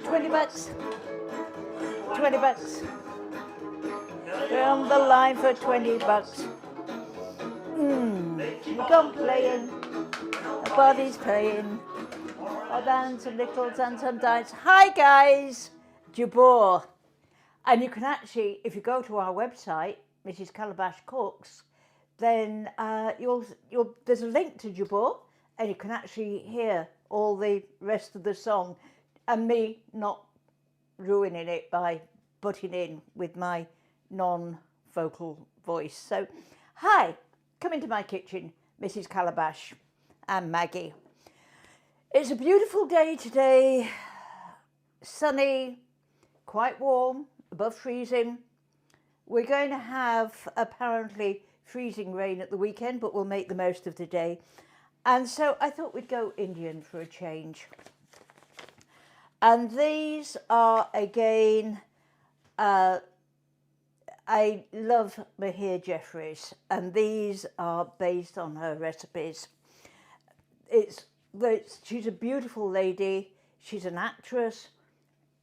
20 bucks. 20 bucks. We're on the line for 20 bucks. We're gone playing. The body's playing. I'll dance some littles and some dice. Hi guys, Jabor. And you can actually, if you go to our website, Mrs. Calabash Cooks, then there's a link to Jabor, and you can actually hear all the rest of the song, and me not ruining it by butting in with my non-vocal voice. So, hi, come into my kitchen, Mrs. Calabash and Maggie. It's a beautiful day today, sunny, quite warm, above freezing. We're going to have apparently freezing rain at the weekend, but we'll make the most of the day. And so I thought we'd go Indian for a change. And these are, again, I love Mahir Jeffries, and these are based on her recipes. She's a beautiful lady. She's an actress,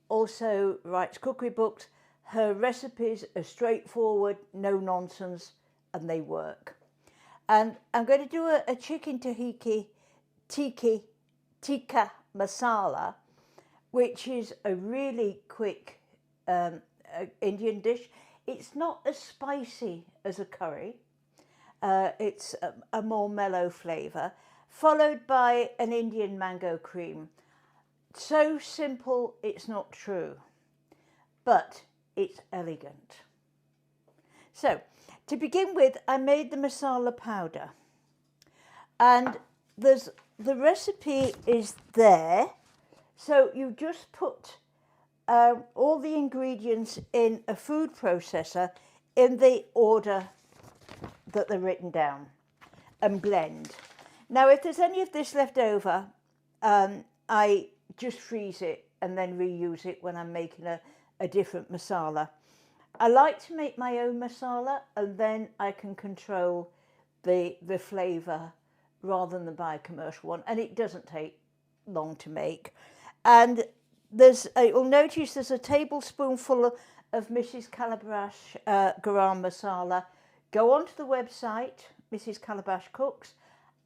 also writes cookery books. Her recipes are straightforward, no nonsense, and they work. And I'm going to do a chicken tikka masala, which is a really quick Indian dish. It's not as spicy as a curry. It's a more mellow flavour, followed by an Indian mango cream. So simple, it's not true, but it's elegant. So, to begin with, I made the masala powder, and the recipe is there. So you just put all the ingredients in a food processor in the order that they're written down and blend. Now, if there's any of this left over, I just freeze it and then reuse it when I'm making a different masala. I like to make my own masala, and then I can control the flavour rather than buy a commercial one, and it doesn't take long to make. And you'll notice there's a tablespoonful of Mrs. Calabash garam masala. Go onto the website, Mrs. Calabash Cooks,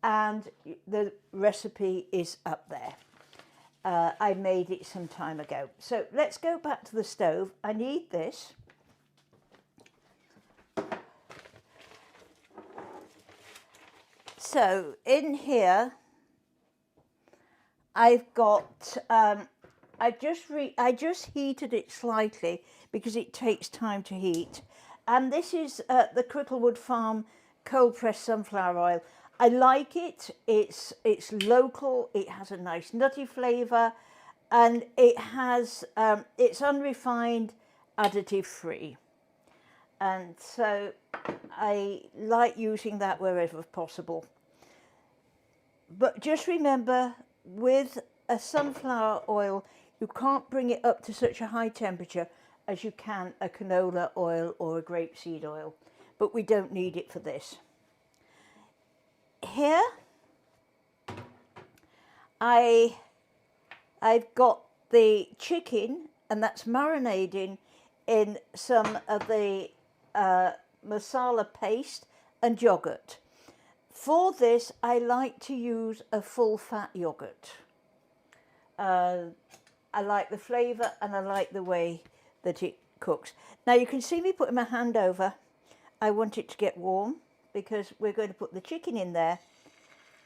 and the recipe is up there. I made it some time ago. So let's go back to the stove. I need this. So in here, I've got, I just heated it slightly because it takes time to heat. And this is the Cricklewood Farm cold pressed sunflower oil. I like it. It's local. It has a nice nutty flavour, and it's unrefined, additive free. And so I like using that wherever possible. But just remember, with a sunflower oil, you can't bring it up to such a high temperature as you can a canola oil or a grapeseed oil. But we don't need it for this. Here, I've got the chicken, and that's marinating in some of the masala paste and yogurt. For this, I like to use a full fat yogurt. I like the flavour, and I like the way that it cooks. Now you can see me putting my hand over. I want it to get warm, because we're going to put the chicken in there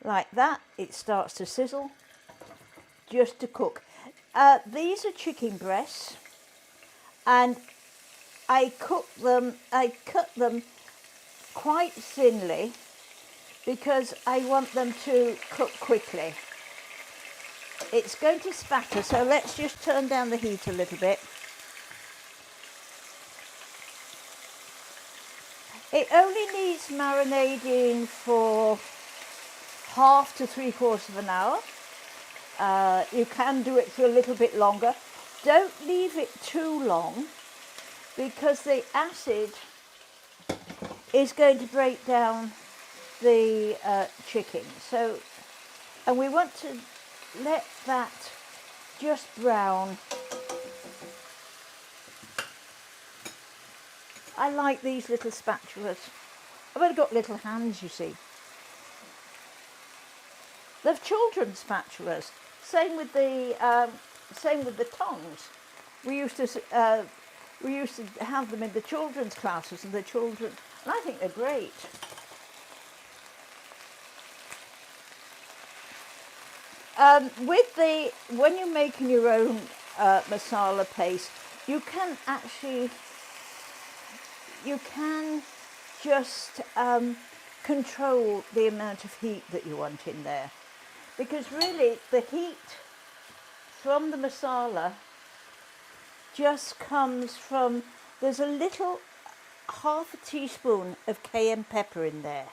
like that. It starts to sizzle, just to cook. These are chicken breasts, and I cut them quite thinly because I want them to cook quickly. It's going to spatter, so let's just turn down the heat a little bit. It only needs marinating for half to 3/4 of an hour. You can do it for a little bit longer. Don't leave it too long, because the acid is going to break down the chicken. So, and we want to let that just brown I like these little spatulas. I've only got little hands, you see. They're children's spatulas. Same with the tongs. We used to have them in the children's classes, and I think they're great. When you're making your own masala paste, you can just control the amount of heat that you want in there, because really the heat from the masala just comes from, there's a little half a teaspoon of cayenne pepper in there,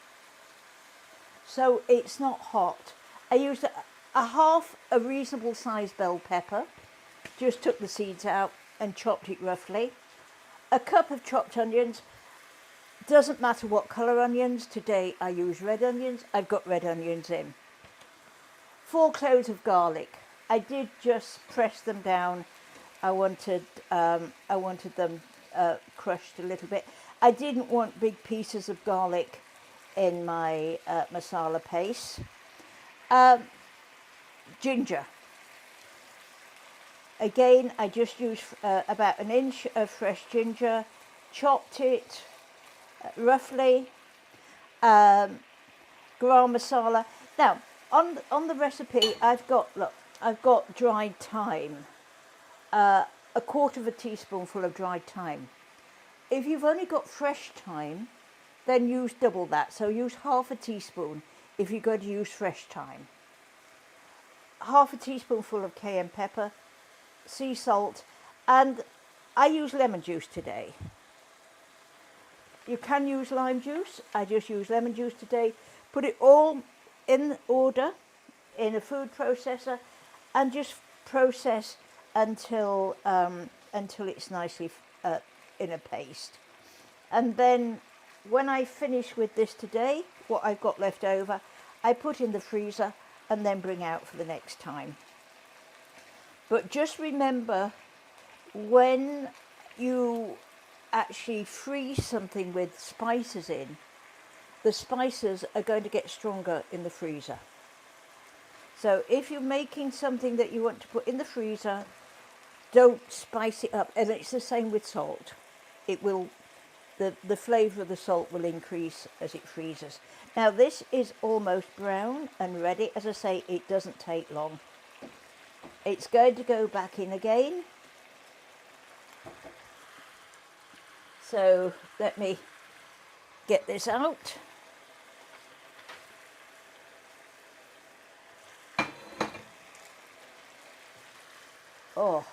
so it's not hot. I used a half a reasonable sized bell pepper, just took the seeds out and chopped it roughly. A cup of chopped onions, doesn't matter what colour onions. Today I use red onions, I've got red onions in. 4 cloves of garlic. I did just press them down. I wanted them crushed a little bit. I didn't want big pieces of garlic in my masala paste. Ginger. Again, I just used about an inch of fresh ginger, chopped it roughly. Garam masala. Now, on the recipe, I've got dried thyme, a quarter of a teaspoonful of dried thyme. If you've only got fresh thyme, then use double that. So use half a teaspoon if you're going to use fresh thyme. Half a teaspoonful of cayenne pepper, sea salt, and I use lemon juice today. You can use lime juice. I just use lemon juice today. Put it all in order in a food processor and just process until it's nicely in a paste. And then when I finish with this today, what I've got left over, I put in the freezer and then bring out for the next time. But just remember, when you actually freeze something with spices in, the spices are going to get stronger in the freezer. So if you're making something that you want to put in the freezer, don't spice it up. And it's the same with salt. It will, the flavour of the salt will increase as it freezes. Now this is almost brown and ready. As I say, it doesn't take long. It's going to go back in again. So let me get this out. Oh,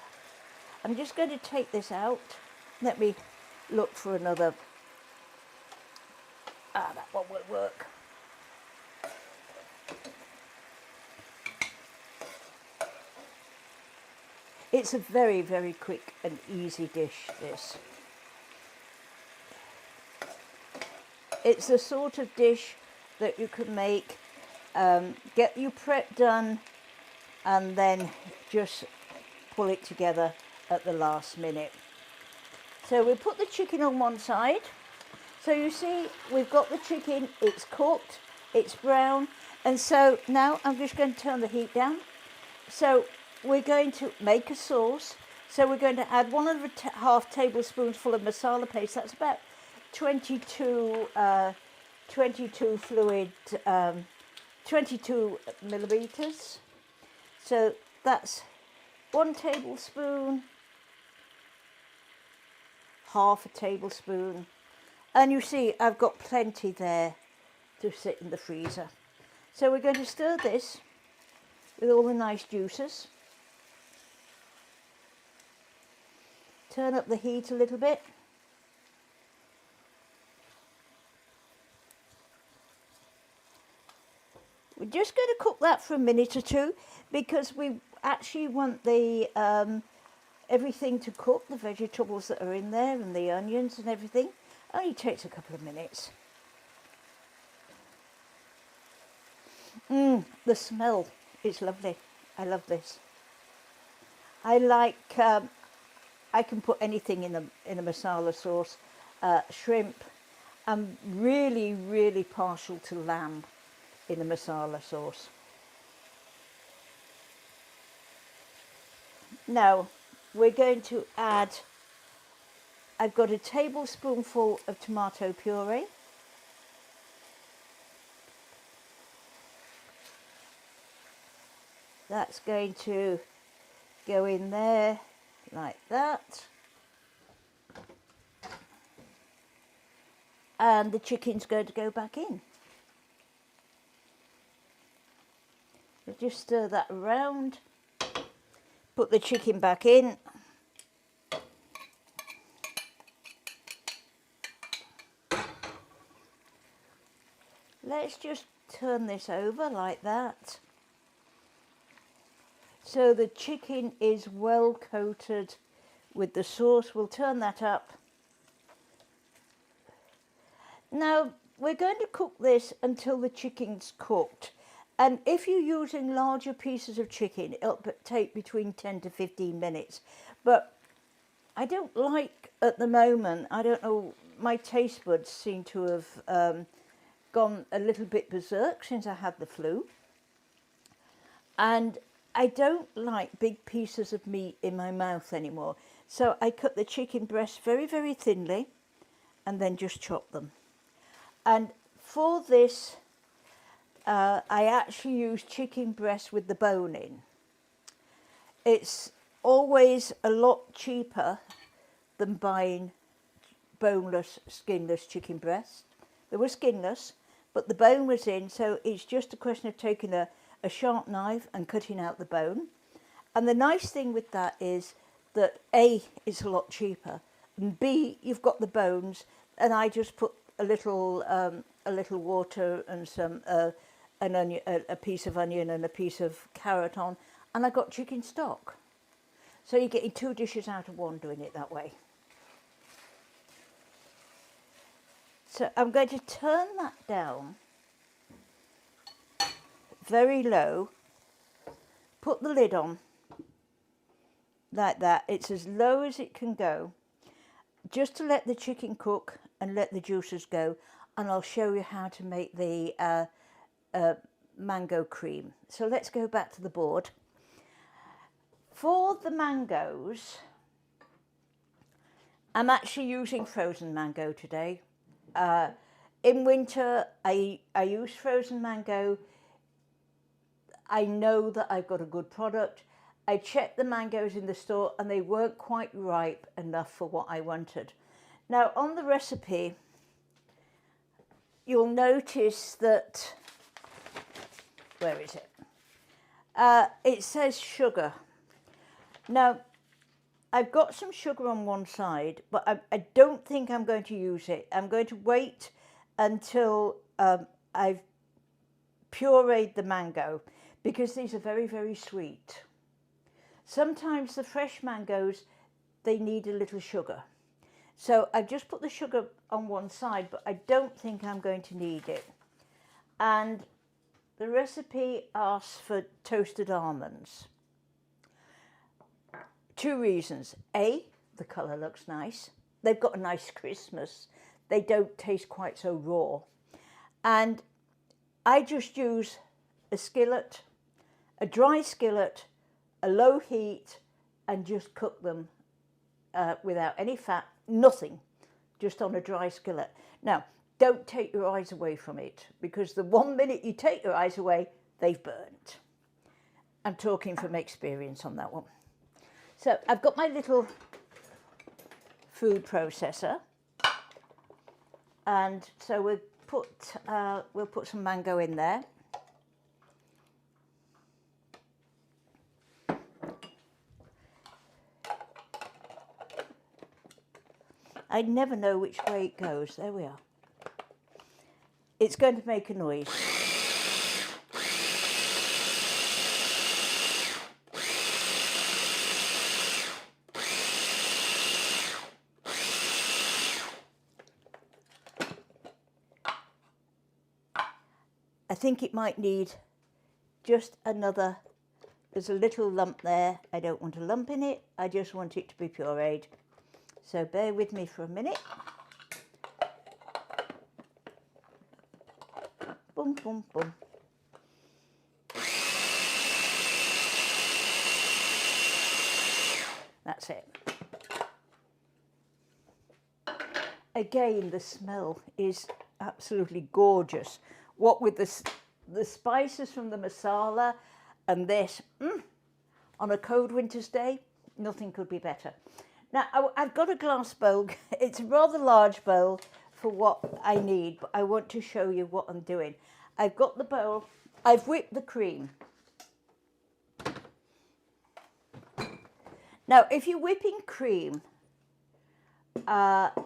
I'm just going to take this out. Let me look for another. That one will work. It's a very, very quick and easy dish, this. It's the sort of dish that you can make, get your prep done, and then just pull it together at the last minute. So we put the chicken on one side. So you see, we've got the chicken, it's cooked, it's brown, and so now I'm just going to turn the heat down. So we're going to make a sauce. So we're going to add 1.5 tablespoons full of masala paste. That's about 22 milliliters. So that's 1 tablespoon, half a tablespoon, and you see I've got plenty there to sit in the freezer. So we're going to stir this with all the nice juices. Turn up the heat a little bit. We're just going to cook that for a minute or two because we actually want the everything to cook, the vegetables that are in there and the onions and everything. Only takes a couple of minutes. The smell is lovely. I love this. I like. I can put anything in a masala sauce. shrimp. I'm really, really partial to lamb in a masala sauce. Now we're going to add, I've got a tablespoonful of tomato puree. That's going to go in there like that. And the chicken's going to go back in. So just stir that around, put the chicken back in. Let's just turn this over like that. So the chicken is well coated with the sauce. We'll turn that up. Now we're going to cook this until the chicken's cooked. And if you're using larger pieces of chicken, it'll take between 10 to 15 minutes. But I don't like, at the moment, I don't know, my taste buds seem to have gone a little bit berserk since I had the flu. And I don't like big pieces of meat in my mouth anymore. So I cut the chicken breast very, very thinly and then just chop them. And for this, I actually use chicken breast with the bone in. It's always a lot cheaper than buying boneless, skinless chicken breast. They were skinless, but the bone was in, so it's just a question of taking a sharp knife and cutting out the bone. And the nice thing with that is that A, it's a lot cheaper, and B, you've got the bones, and I just put a little water and some an onion, a piece of onion and a piece of carrot on, and I got chicken stock. So you're getting 2 dishes out of one doing it that way. So I'm going to turn that down very low, put the lid on like that. It's as low as it can go, just to let the chicken cook and let the juices go, and I'll show you how to make the mango cream. So let's go back to the board. For the mangoes, I'm actually using frozen mango today. In winter, I use frozen mango. I know that I've got a good product. I checked the mangoes in the store and they weren't quite ripe enough for what I wanted. Now on the recipe, you'll notice that, where is it? It says sugar. Now, I've got some sugar on one side, but I don't think I'm going to use it. I'm going to wait until I've pureed the mango, because these are very, very sweet. Sometimes the fresh mangoes, they need a little sugar. So I've just put the sugar on one side, but I don't think I'm going to need it. And the recipe asks for toasted almonds. 2 reasons. A, the colour looks nice. They've got a nice crispness. They don't taste quite so raw. And I just use a skillet, a dry skillet, a low heat, and just cook them without any fat, nothing, just on a dry skillet. Now, don't take your eyes away from it, because the 1 minute you take your eyes away, they've burnt. I'm talking from experience on that one. So I've got my little food processor, and so we'll put some mango in there. I never know which way it goes. There we are. It's going to make a noise. I think it might need just another, there's a little lump there. I don't want a lump in it. I just want it to be pureed. So bear with me for a minute. boom, boom. That's it. Again, the smell is absolutely gorgeous. What with the spices from the masala and this, on a cold winter's day, nothing could be better. Now, I've got a glass bowl. It's a rather large bowl for what I need, but I want to show you what I'm doing. I've got the bowl. I've whipped the cream. Now, if you're whipping cream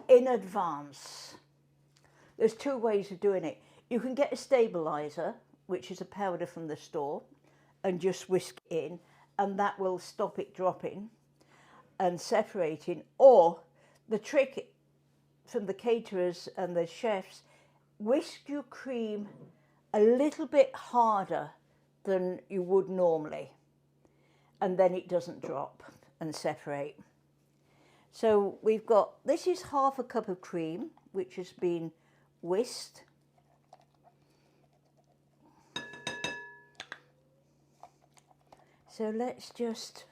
in advance, there's two ways of doing it. You can get a stabilizer, which is a powder from the store, and just whisk it in, and that will stop it dropping and separating. Or the trick from the caterers and the chefs, whisk your cream a little bit harder than you would normally, and then it doesn't drop and separate. So we've got, this is half a cup of cream, which has been whisked. So let's just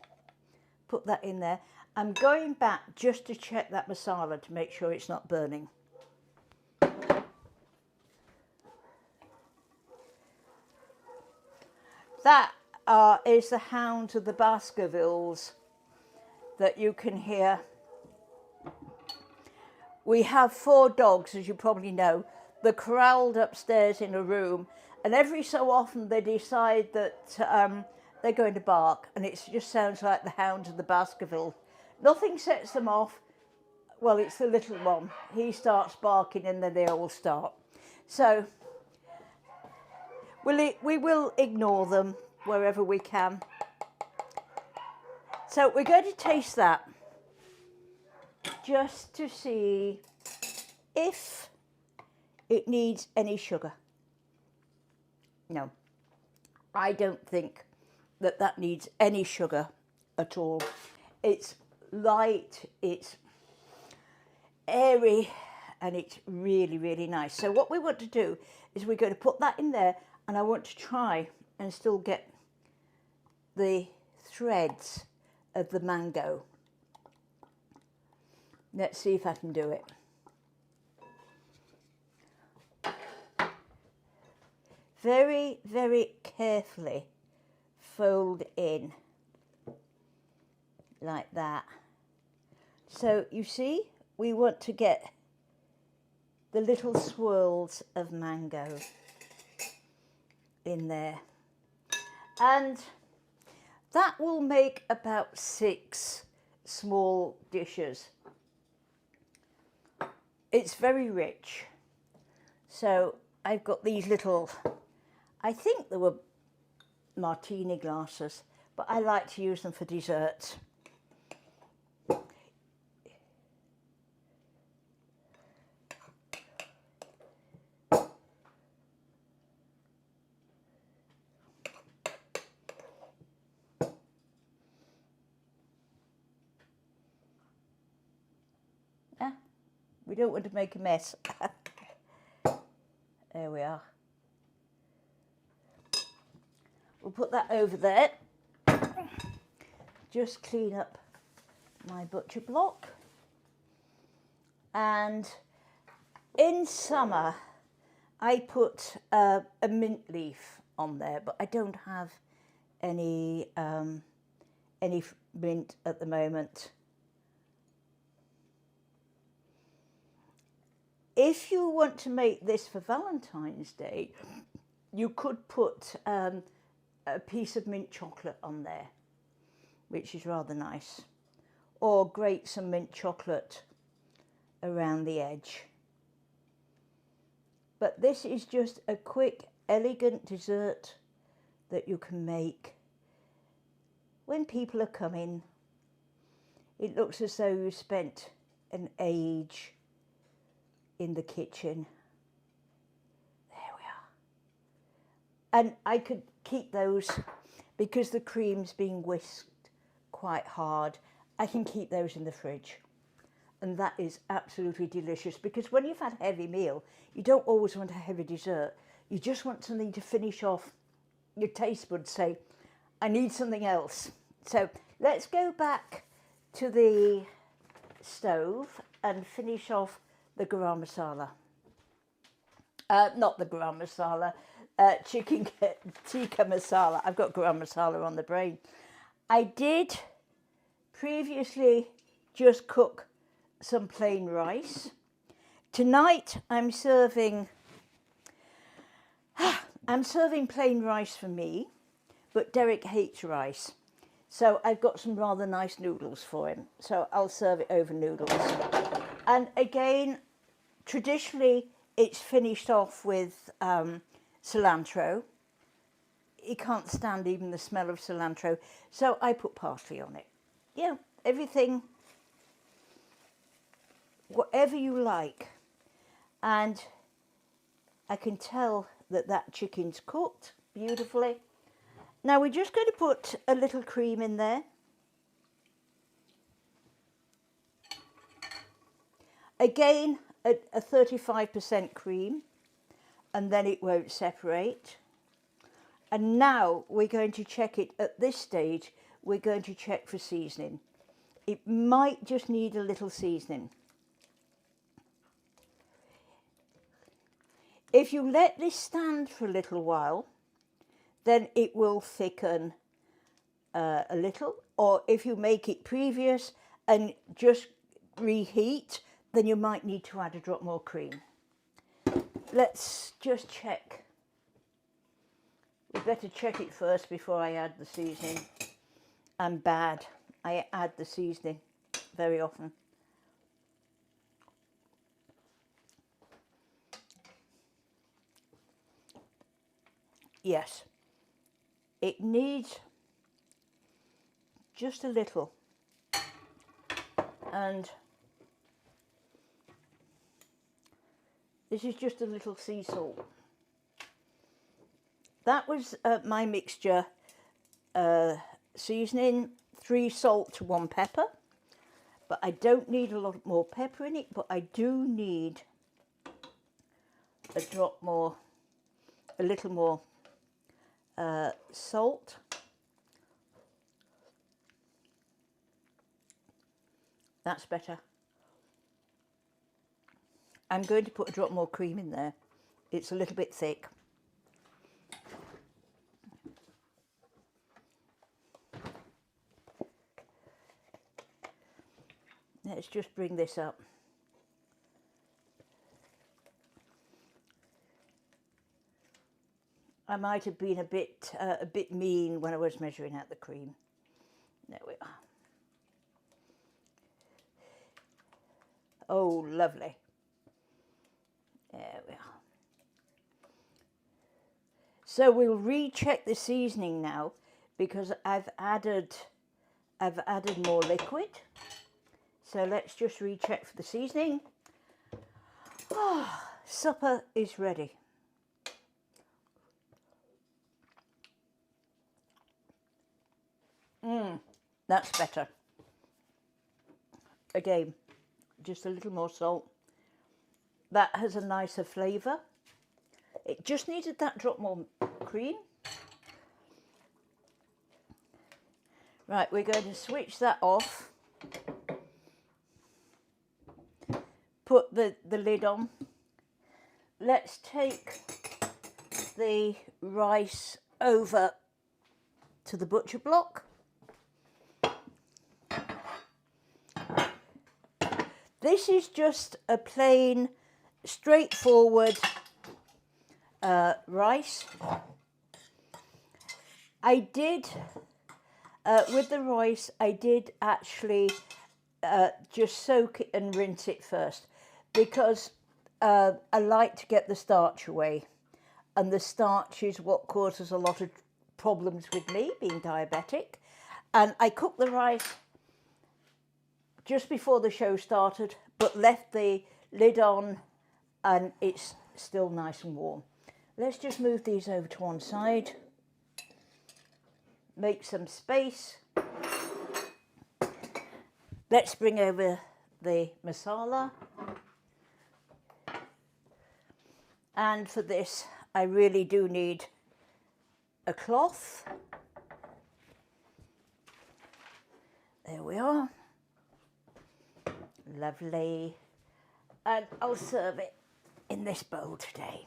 put that in there. I'm going back just to check that masala to make sure it's not burning. That is the hound of the Baskervilles that you can hear. We have 4 dogs, as you probably know. They're corralled upstairs in a room, and every so often they decide that they're going to bark, and it just sounds like the hound of the Baskerville. Nothing sets them off. Well, it's the little one. He starts barking, and then they all start. So we will ignore them wherever we can. So we're going to taste that just to see if it needs any sugar. No, I don't think that needs any sugar at all. It's light, it's airy, and it's really, really nice. So what we want to do is we're going to put that in there, and I want to try and still get the threads of the mango. Let's see if I can do it. Very, very carefully fold in like that. So you see, we want to get the little swirls of mango in there. And that will make about 6 small dishes. It's very rich. So I've got these little, I think they were martini glasses, but I like to use them for desserts. We don't want to make a mess. There we are. We'll put that over there. Just clean up my butcher block. And in summer, I put a mint leaf on there, but I don't have any mint at the moment. If you want to make this for Valentine's Day, you could put a piece of mint chocolate on there, which is rather nice. Or grate some mint chocolate around the edge. But this is just a quick, elegant dessert that you can make when people are coming. It looks as though you spent an age in the kitchen. There we are. And I could keep those because the cream's being whisked quite hard. I can keep those in the fridge. And that is absolutely delicious, because when you've had a heavy meal, you don't always want a heavy dessert. you just want something to finish off. Your taste buds say, I need something else. So let's go back to the stove and finish off the garam masala. Not the garam masala, chicken tikka masala. I've got garam masala on the brain. I did previously just cook some plain rice. Tonight I'm serving plain rice for me, but Derek hates rice. So I've got some rather nice noodles for him. So I'll serve it over noodles. And again, traditionally, it's finished off with cilantro. He can't stand even the smell of cilantro. So I put parsley on it. Yeah, everything, whatever you like. And I can tell that that chicken's cooked beautifully. Now we're just going to put a little cream in there. Again, a 35% cream, and then it won't separate. And now we're going to check it at this stage. We're going to check for seasoning. It might just need a little seasoning. If you let this stand for a little while, then it will thicken a little. Or if you make it previous and just reheat, then you might need to add a drop more cream. Let's just check. We better check it first before I add the seasoning. I'm bad. I add the seasoning very often. Yes, it needs just a little. And this is just a little sea salt. That was my mixture seasoning, 3 salt to 1 pepper. But I don't need a lot more pepper in it, but I do need a little more salt. That's better. I'm going to put a drop more cream in there. It's a little bit thick. Let's just bring this up. I might have been a bit mean when I was measuring out the cream. There we are. Oh, lovely. There we are. So we'll recheck the seasoning now because I've added more liquid. So let's just recheck for the seasoning. Oh, supper is ready. That's better. Again, just a little more salt. That has a nicer flavour. It just needed that drop more cream. Right, we're going to switch that off. Put the lid on. Let's take the rice over to the butcher block. This is just a plain, straightforward rice. I did, with the rice, I did actually just soak it and rinse it first because I like to get the starch away. And the starch is what causes a lot of problems with me, being diabetic. And I cooked the rice just before the show started, but left the lid on and it's still nice and warm. Let's just move these over to one side. Make some space. Let's bring over the masala. And for this, I really do need a cloth. There we are. Lovely. And I'll serve it in this bowl today.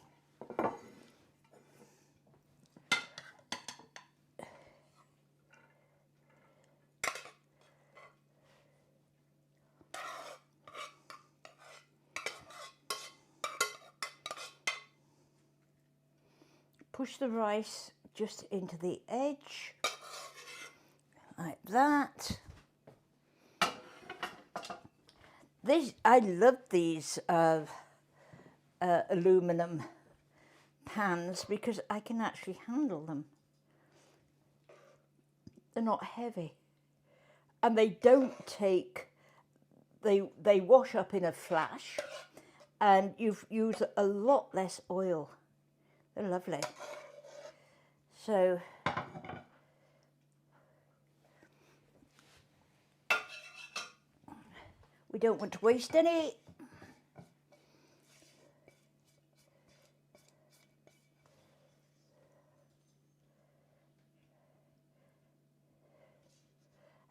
Push the rice just into the edge, like that. I love these aluminum pans because I can actually handle them. They're not heavy, and they don't take. They wash up in a flash, and you've used a lot less oil. They're lovely. So we don't want to waste any.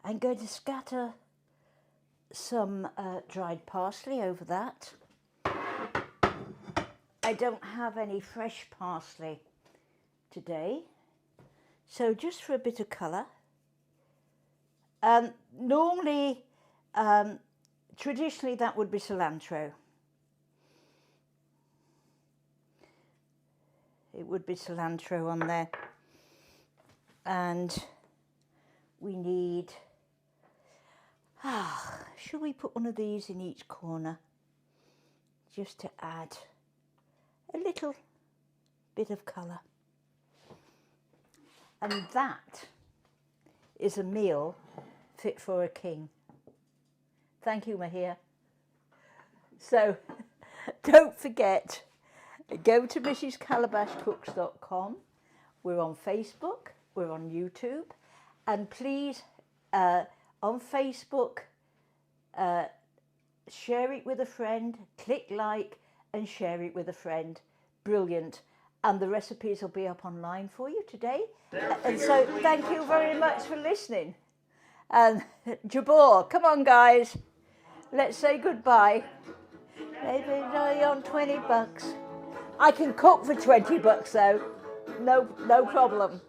I'm going to scatter some dried parsley over that. I don't have any fresh parsley today, so just for a bit of colour. Normally, traditionally that would be cilantro. It would be cilantro on there. And we need, should we put one of these in each corner just to add a little bit of colour? And that is a meal fit for a king. Thank you, Mahir. So don't forget, go to mrscalabashcooks.com. We're on Facebook, we're on YouTube, and please, on Facebook, share it with a friend, click like and share it with a friend. Brilliant. And the recipes will be up online for you today. And so thank you very much for listening. And Jabor, come on guys, let's say goodbye. Maybe on 20 bucks. I can cook for 20 bucks though, no problem.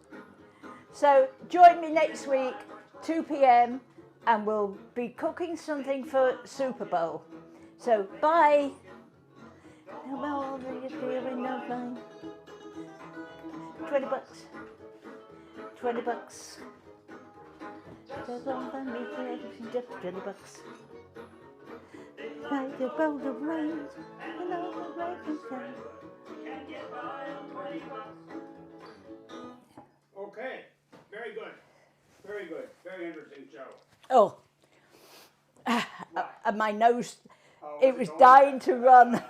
So join me next week, 2 p.m, and we'll be cooking something for Super Bowl. So bye. 20 bucks. 20 bucks. 20 bucks. Like a bowl of rain, and all the rain can say. Okay, very good. Very good. Very interesting show. Oh, and my nose, it was dying to run.